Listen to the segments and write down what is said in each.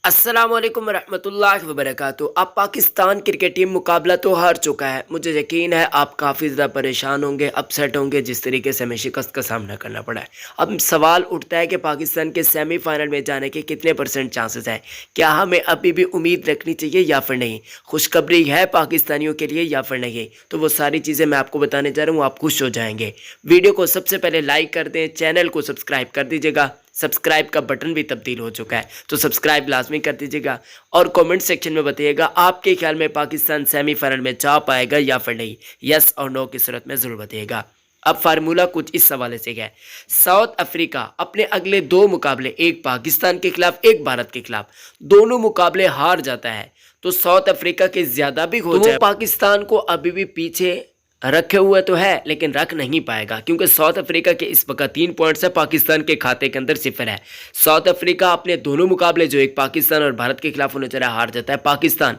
السلام علیکم ورحمۃ اللہ وبرکاتہ۔ اب پاکستان کرکٹ ٹیم مقابلہ تو ہار چکا ہے، مجھے یقین ہے آپ کافی زیادہ پریشان ہوں گے، اپسیٹ ہوں گے، جس طریقے سے ہمیں شکست کا سامنا کرنا پڑا ہے۔ اب سوال اٹھتا ہے کہ پاکستان کے سیمی فائنل میں جانے کے کتنے پرسنٹ چانسز ہیں، کیا ہمیں ابھی بھی امید رکھنی چاہیے یا پھر نہیں، خوشخبری ہے پاکستانیوں کے لیے یا پھر نہیں؟ تو وہ ساری چیزیں میں آپ کو بتانے جا رہا ہوں، آپ خوش ہو جائیں گے۔ ویڈیو کو سب سے پہلے لائک کر دیں، چینل کو سبسکرائب کر دیجیے گا، سبسکرائب کا بٹن بھی تبدیل ہو چکا ہے تو سبسکرائب لازمی کر دیجیے گا، اور کومنٹ سیکشن میں بتائیے گا آپ کے خیال میں پاکستان سیمی فائنل میں جا پائے گا یا پھر نہیں، یس اور نو کی صورت میں ضرور بتائیے گا۔ اب فارمولہ کچھ اس حوالے سے ہے، ساؤتھ افریقہ اپنے اگلے دو مقابلے، ایک پاکستان کے خلاف ایک بھارت کے خلاف، دونوں مقابلے ہار جاتا ہے تو ساؤتھ افریقہ کے زیادہ بھی ہو جائے، پاکستان کو ابھی بھی پیچھے رکھے ہوئے تو ہے لیکن رکھ نہیں پائے گا، کیونکہ ساؤتھ افریقہ کے اس وقت 3 پوائنٹس ہے، پاکستان کے کھاتے کے اندر 0 ہے۔ ساؤتھ افریقہ اپنے دونوں مقابلے جو ایک پاکستان اور بھارت کے خلاف ہونے چاہ ہار جاتا ہے، پاکستان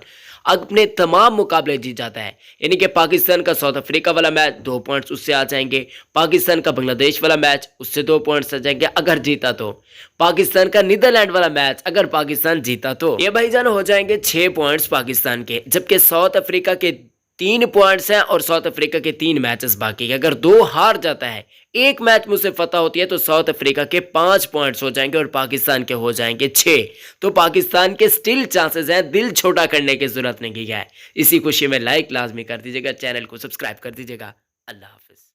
اپنے تمام مقابلے جیت جاتا ہے، یعنی کہ پاکستان کا ساؤتھ افریقہ والا میچ 2 پوائنٹس اس سے آ جائیں گے، پاکستان کا بنگلہ دیش والا میچ اس سے 2 پوائنٹس آ جائیں گے اگر جیتا تو، پاکستان کا نیدرلینڈ والا میچ اگر پاکستان جیتا تو یہ بھائی جان ہو جائیں گے 6 پوائنٹس پاکستان کے، جبکہ ساؤتھ افریقہ کے 3 پوائنٹس ہیں اور ساؤتھ افریقہ کے 3 میچز باقی ہیں۔ اگر 2 ہار جاتا ہے، ایک میچ مجھ سے فتح ہوتی ہے تو ساؤتھ افریقہ کے 5 پوائنٹس ہو جائیں گے اور پاکستان کے ہو جائیں گے 6۔ تو پاکستان کے سٹل چانسز ہیں، دل چھوٹا کرنے کی ضرورت نہیں ہے۔ اسی خوشی میں لائک لازمی کر دیجیے گا، چینل کو سبسکرائب کر دیجیے گا۔ اللہ حافظ۔